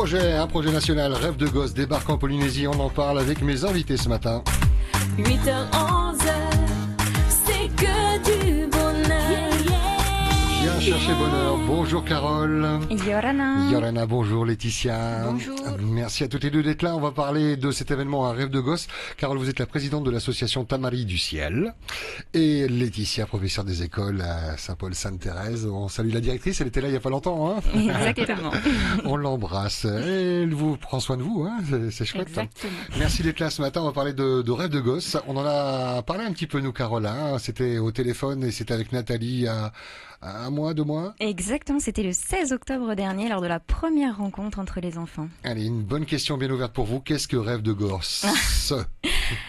Un projet national, Rêve de gosse, débarque en Polynésie. On en parle avec mes invités ce matin. 8h, 11h, c'est que du bonheur. Viens chercher bonheur. Bonjour Carole. Yorana. Yorana, bonjour Laetitia. Bonjour. Merci à toutes les deux d'être là. On va parler de cet événement, un rêve de gosse. Carole, vous êtes la présidente de l'association Tamari du Ciel. Et Laetitia, professeure des écoles à Saint-Paul-Sainte-Thérèse. On salue la directrice, elle était là il y a pas longtemps. Hein. Exactement. On l'embrasse. Et elle vous prend soin de vous, hein. C'est chouette. Exactement. Merci d'être là ce matin. On va parler de rêve de gosse. On en a parlé un petit peu, nous, Carole. Hein. C'était au téléphone et c'était avec Nathalie à un mois, 2 mois. Exactement, c'était le 16 octobre dernier lors de la première rencontre entre les enfants. Allez, une bonne question bien ouverte pour vous. Qu'est-ce que rêve de gosse?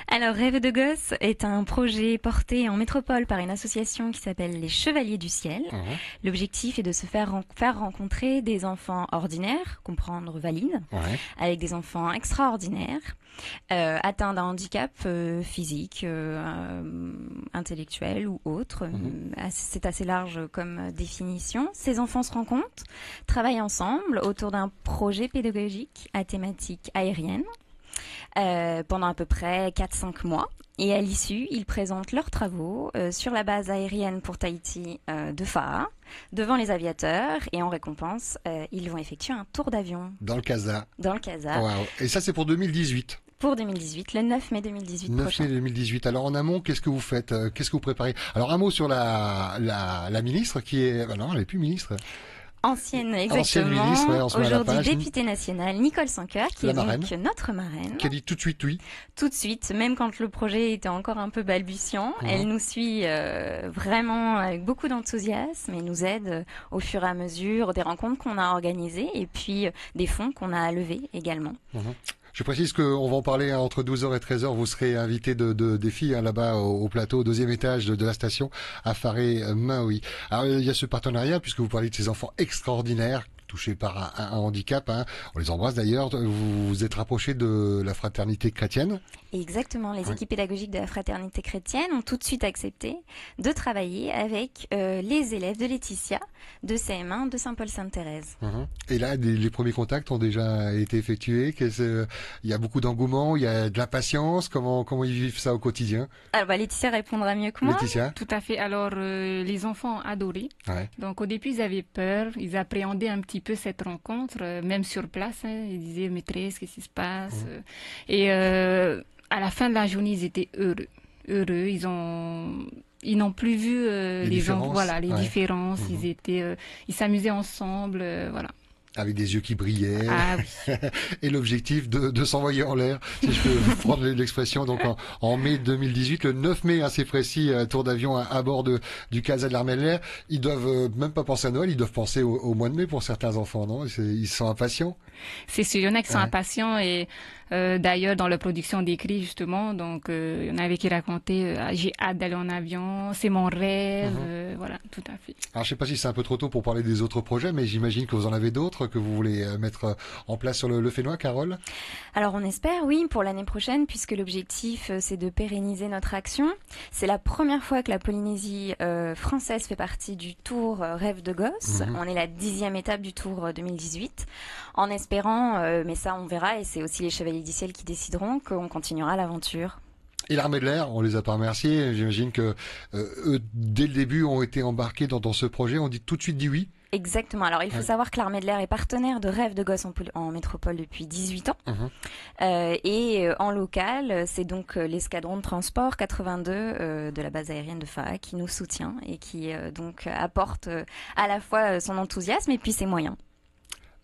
Alors, Rêve de gosse est un projet porté en métropole par une association qui s'appelle les Chevaliers du Ciel. L'objectif est de se faire rencontrer des enfants ordinaires, comprendre valides, avec des enfants extraordinaires, atteints d'un handicap physique, intellectuel ou autre. C'est assez large comme définition. Ces enfants se rencontrent, travaillent ensemble autour d'un projet pédagogique à thématique aérienne pendant à peu près 4-5 mois. Et à l'issue, ils présentent leurs travaux sur la base aérienne pour Tahiti de Faa, devant les aviateurs. Et en récompense, ils vont effectuer un tour d'avion. Dans le Casa. Dans le Casa. Wow. Et ça, c'est pour 2018. Pour 2018, le 9 mai 2018 9 prochain. mai 2018. Alors en amont, qu'est-ce que vous faites? Qu'est-ce que vous préparez? Alors un mot sur la ministre qui est... non, elle n'est plus ministre. Ancienne, exactement. Ancienne ministre, ouais, on se met à la aujourd'hui page. députée nationale, Nicole Sancoeur, qui La est marraine. donc notre marraine. Qui a dit tout de suite oui. Tout de suite, même quand le projet était encore un peu balbutiant, elle nous suit vraiment avec beaucoup d'enthousiasme et nous aide au fur et à mesure des rencontres qu'on a organisées et puis des fonds qu'on a levés également. Je précise qu'on va en parler entre 12h et 13h. Vous serez invité des filles là-bas au plateau, au 2e étage de la station à Whare-Maui. Alors il y a ce partenariat puisque vous parlez de ces enfants extraordinaires touchés par un handicap. Hein. On les embrasse d'ailleurs. Vous vous êtes rapproché de la fraternité chrétienne. Exactement. Les équipes pédagogiques de la fraternité chrétienne ont tout de suite accepté de travailler avec les élèves de Laetitia de CM1 de Saint-Paul-Sainte-Thérèse. Et là, les premiers contacts ont déjà été effectués. Il y a beaucoup d'engouement, il y a de l'impatience. Comment ils vivent ça au quotidien? Alors, Laetitia répondra mieux que moi. Laetitia? Tout à fait. Alors, les enfants ont adoré. Donc, au début, ils avaient peur. Ils appréhendaient un petit peu cette rencontre, même sur place. Hein. Ils disaient, maîtresse, qu'est-ce qui se passe? Et à la fin de la journée, ils étaient heureux. Ils n'ont plus vu les gens, voilà, les différences. Ils s'amusaient ensemble, voilà. Avec des yeux qui brillaient. Ah oui. Et l'objectif de s'envoyer en l'air, si je peux prendre l'expression. Donc en mai 2018, le 9 mai, c'est précis, tour d'avion à bord du Casa de l'Armée de l'Air. Ils doivent même pas penser à Noël, ils doivent penser au mois de mai pour certains enfants, non? Ils sont impatients. C'est sûr, il y en a qui sont impatients et d'ailleurs dans la production d'écrits justement, donc il y en avait qui racontaient j'ai hâte d'aller en avion, c'est mon rêve, voilà, tout à fait. Alors je sais pas si c'est un peu trop tôt pour parler des autres projets, mais j'imagine que vous en avez d'autres que vous voulez mettre en place sur le Fénois, Carole. Alors on espère, oui, pour l'année prochaine, puisque l'objectif c'est de pérenniser notre action. C'est la première fois que la Polynésie française fait partie du Tour Rêve de gosse. On est la 10e étape du Tour 2018. En espérant, mais ça on verra, et c'est aussi les Chevaliers du Ciel qui décideront, qu'on continuera l'aventure. Et l'Armée de l'Air, on les a pas remerciés. J'imagine que eux, dès le début, ont été embarqués dans ce projet. On dit tout de suite dit oui. Exactement. Alors, il faut savoir que l'Armée de l'Air est partenaire de Rêve de gosse en métropole depuis 18 ans. Et en local, c'est donc l'escadron de transport 82 de la base aérienne de Faa qui nous soutient et qui donc apporte à la fois son enthousiasme et puis ses moyens.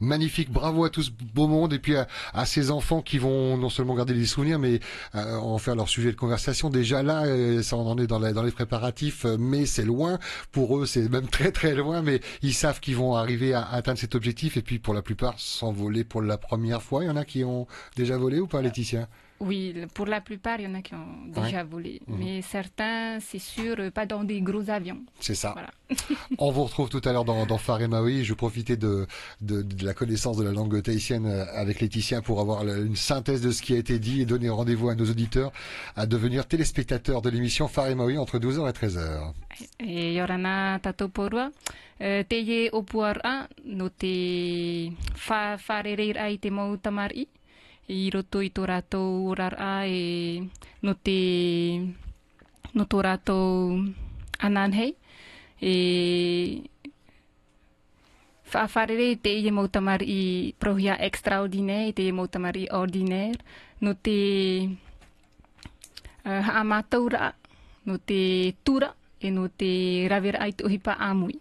Magnifique, bravo à tout ce beau monde et puis à ces enfants qui vont non seulement garder des souvenirs mais en faire leur sujet de conversation. Déjà là, ça on en est dans les préparatifs, mais c'est loin. Pour eux, c'est même très très loin, mais ils savent qu'ils vont arriver à atteindre cet objectif et puis pour la plupart s'envoler pour la première fois. Il y en a qui ont déjà volé ou pas, Laetitia? Oui, pour la plupart, il y en a qui ont déjà volé. Mais certains, c'est sûr, pas dans des gros avions. C'est ça. Voilà. On vous retrouve tout à l'heure dans Phare et Maui. Je vais profiter de la connaissance de la langue tahitienne avec Laetitia pour avoir une synthèse de ce qui a été dit et donner rendez-vous à nos auditeurs à devenir téléspectateurs de l'émission Phare et Maui entre 12h et 13h. E yorana tatou porua, te ye opuara no te wharereira I te mau tamari, I roto I tō rātou rara e no tō rātou ananhei, e whaarere te ye mau tamari I prohia extraordinaire, te ye mau tamari ordinaire, no te haamātou raa, no te tura, e no te rawera ai te ohipa amui.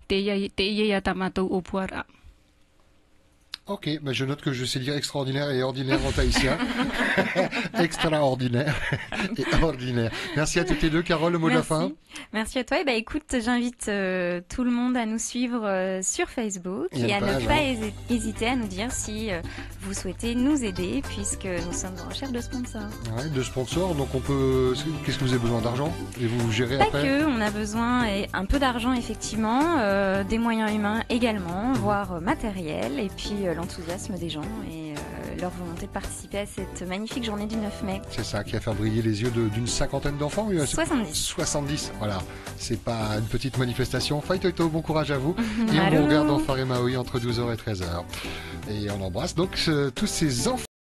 Te ia ta mātou o puara. Ok, ben je note que je sais dire extraordinaire et ordinaire en tahitien. Extraordinaire et ordinaire. Merci à toutes les deux. Carole, le mot de la fin. Merci à toi. Et écoute, j'invite tout le monde à nous suivre sur Facebook et à ne pas hésiter à nous dire si vous souhaitez nous aider, puisque nous sommes en recherche de sponsors. Ouais, de sponsors, donc on peut... Qu'est-ce que vous avez besoin d'argent? Et vous gérez pas après? Que, on a besoin un peu d'argent effectivement, des moyens humains également, voire matériel, et puis l'enthousiasme des gens et leur volonté de participer à cette magnifique journée du 9 mai. C'est ça qui a fait briller les yeux d'une cinquantaine d'enfants. 70. 70, voilà. C'est pas une petite manifestation. Faitoito, bon courage à vous. Et on vous regarde en Phare et Maui entre 12h et 13h. Et on embrasse donc tous ces enfants.